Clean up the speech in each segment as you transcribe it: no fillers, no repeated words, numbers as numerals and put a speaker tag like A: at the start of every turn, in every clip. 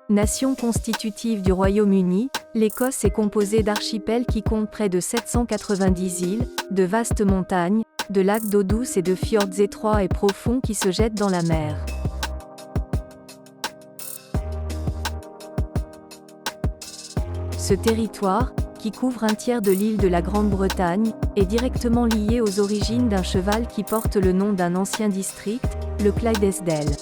A: Nation constitutive du Royaume-Uni, l'Écosse est composée d'archipels qui comptent près de 790 îles, de vastes montagnes, de lacs d'eau douce et de fjords étroits et profonds qui se jettent dans la mer. Ce territoire, qui couvre un tiers de l'île de la Grande-Bretagne, est directement lié aux origines d'un cheval qui porte le nom d'un ancien district, le Clydesdale.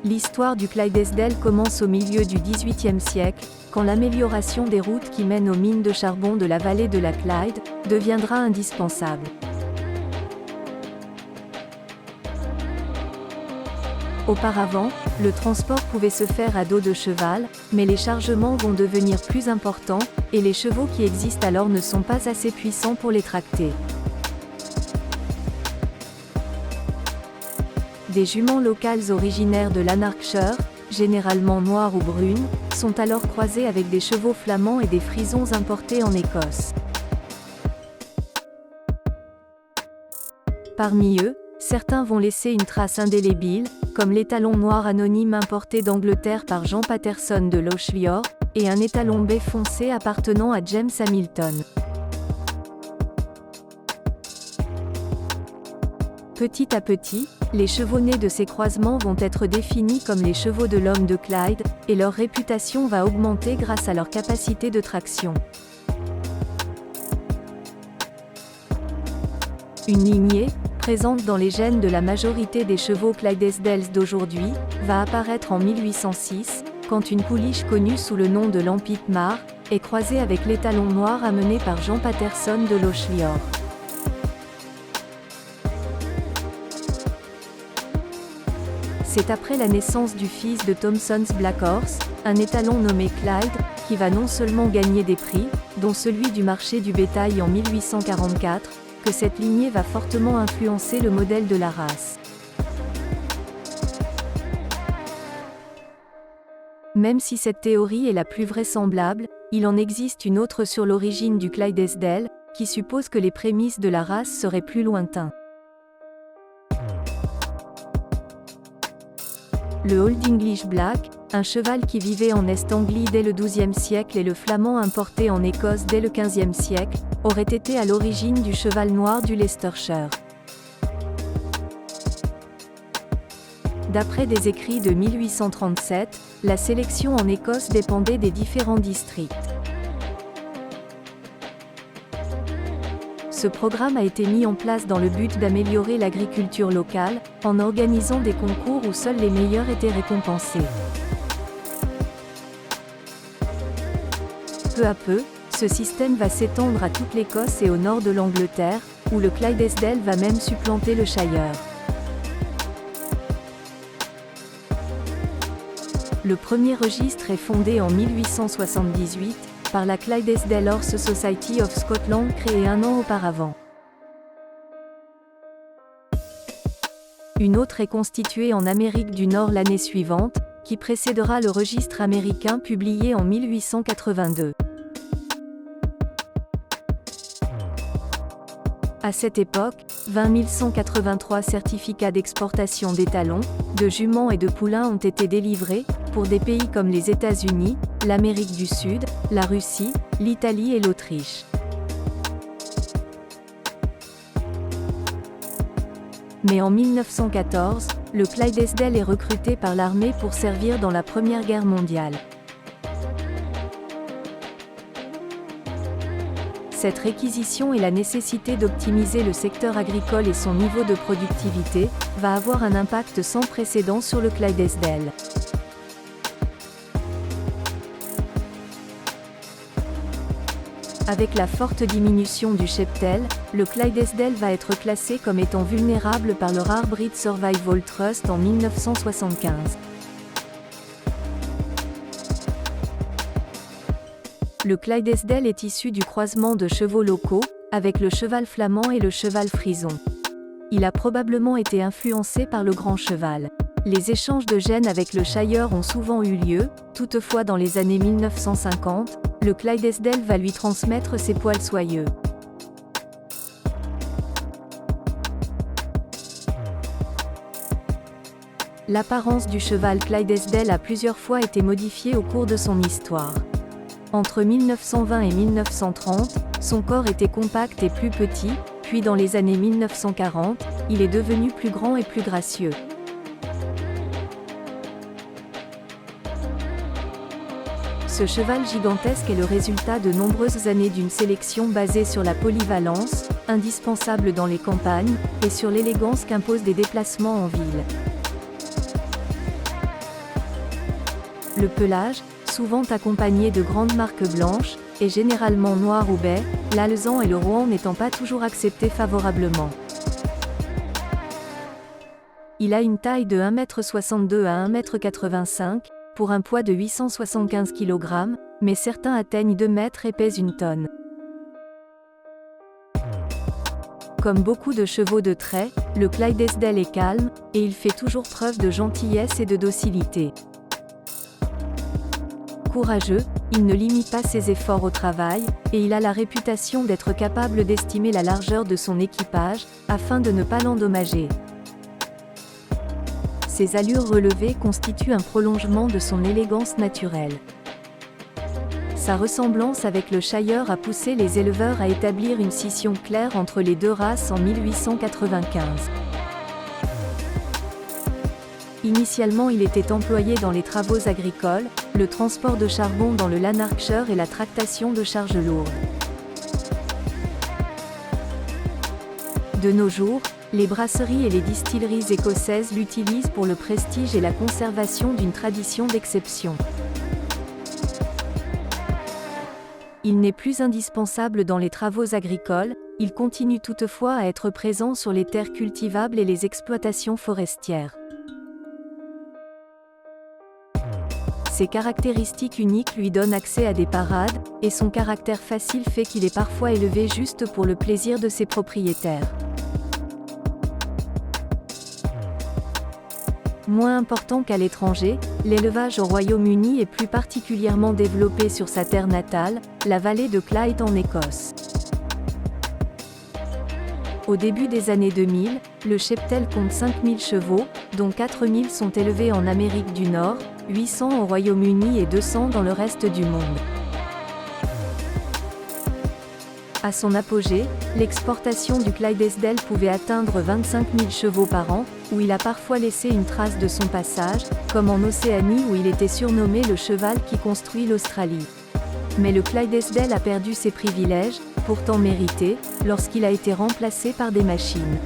A: L'histoire du Clydesdale commence au milieu du XVIIIe siècle, quand l'amélioration des routes qui mènent aux mines de charbon de la vallée de la Clyde deviendra indispensable. Auparavant, le transport pouvait se faire à dos de cheval, mais les chargements vont devenir plus importants, et les chevaux qui existent alors ne sont pas assez puissants pour les tracter. Des juments locales originaires de Lanarkshire, généralement noires ou brunes, sont alors croisées avec des chevaux flamands et des frisons importés en Écosse. Parmi eux, certains vont laisser une trace indélébile, comme l'étalon noir anonyme importé d'Angleterre par Jean Patterson de Lochlior, et un étalon bai foncé appartenant à James Hamilton. Petit à petit, les chevaux nés de ces croisements vont être définis comme les chevaux de l'homme de Clyde, et leur réputation va augmenter grâce à leur capacité de traction. Une lignée, présente dans les gènes de la majorité des chevaux Clydesdales d'aujourd'hui, va apparaître en 1806, quand une pouliche connue sous le nom de Lampit Mar est croisée avec l'étalon noir amené par Jean Patterson de Lochlior. C'est après la naissance du fils de Thomson's Black Horse, un étalon nommé Clyde, qui va non seulement gagner des prix, dont celui du marché du bétail en 1844, que cette lignée va fortement influencer le modèle de la race. Même si cette théorie est la plus vraisemblable, il en existe une autre sur l'origine du Clydesdale, qui suppose que les prémices de la race seraient plus lointains. Le Old English Black, un cheval qui vivait en East Anglie dès le XIIe siècle et le flamand importé en Écosse dès le XVe siècle, aurait été à l'origine du cheval noir du Leicestershire. D'après des écrits de 1837, la sélection en Écosse dépendait des différents districts. Ce programme a été mis en place dans le but d'améliorer l'agriculture locale, en organisant des concours où seuls les meilleurs étaient récompensés. Peu à peu, ce système va s'étendre à toute l'Écosse et au nord de l'Angleterre, où le Clydesdale va même supplanter le Shire. Le premier registre est fondé en 1878, par la Clydesdale Horse Society of Scotland créée un an auparavant. Une autre est constituée en Amérique du Nord l'année suivante, qui précédera le registre américain publié en 1882. À cette époque, 20 183 certificats d'exportation d'étalons, de juments et de poulains ont été délivrés, pour des pays comme les États-Unis, l'Amérique du Sud, la Russie, l'Italie et l'Autriche. Mais en 1914, le Clydesdale est recruté par l'armée pour servir dans la Première Guerre mondiale. Cette réquisition et la nécessité d'optimiser le secteur agricole et son niveau de productivité, va avoir un impact sans précédent sur le Clydesdale. Avec la forte diminution du cheptel, le Clydesdale va être classé comme étant vulnérable par le Rare Breed Survival Trust en 1975. Le Clydesdale est issu du croisement de chevaux locaux, avec le cheval flamand et le cheval frison. Il a probablement été influencé par le grand cheval. Les échanges de gènes avec le Shire ont souvent eu lieu, toutefois dans les années 1950, le Clydesdale va lui transmettre ses poils soyeux. L'apparence du cheval Clydesdale a plusieurs fois été modifiée au cours de son histoire. Entre 1920 et 1930, son corps était compact et plus petit, puis dans les années 1940, il est devenu plus grand et plus gracieux. Ce cheval gigantesque est le résultat de nombreuses années d'une sélection basée sur la polyvalence, indispensable dans les campagnes, et sur l'élégance qu'imposent des déplacements en ville. Le pelage, souvent accompagné de grandes marques blanches, est généralement noir ou bai, l'alezan et le roan n'étant pas toujours acceptés favorablement. Il a une taille de 1,62 m à 1,85 m, pour un poids de 875 kg, mais certains atteignent 2 mètres et pèsent une tonne. Comme beaucoup de chevaux de trait, le Clydesdale est calme, et il fait toujours preuve de gentillesse et de docilité. Courageux, il ne limite pas ses efforts au travail, et il a la réputation d'être capable d'estimer la largeur de son équipage, afin de ne pas l'endommager. Ses allures relevées constituent un prolongement de son élégance naturelle. Sa ressemblance avec le Shire a poussé les éleveurs à établir une scission claire entre les deux races en 1895. Initialement, il était employé dans les travaux agricoles, le transport de charbon dans le Lanarkshire et la tractation de charges lourdes. De nos jours, les brasseries et les distilleries écossaises l'utilisent pour le prestige et la conservation d'une tradition d'exception. Il n'est plus indispensable dans les travaux agricoles, il continue toutefois à être présent sur les terres cultivables et les exploitations forestières. Ses caractéristiques uniques lui donnent accès à des parades, et son caractère facile fait qu'il est parfois élevé juste pour le plaisir de ses propriétaires. Moins important qu'à l'étranger, l'élevage au Royaume-Uni est plus particulièrement développé sur sa terre natale, la vallée de Clyde en Écosse. Au début des années 2000, le cheptel compte 5000 chevaux, dont 4000 sont élevés en Amérique du Nord, 800 au Royaume-Uni et 200 dans le reste du monde. À son apogée, l'exportation du Clydesdale pouvait atteindre 25 000 chevaux par an, où il a parfois laissé une trace de son passage, comme en Océanie où il était surnommé le cheval qui construit l'Australie. Mais le Clydesdale a perdu ses privilèges, pourtant mérités, lorsqu'il a été remplacé par des machines.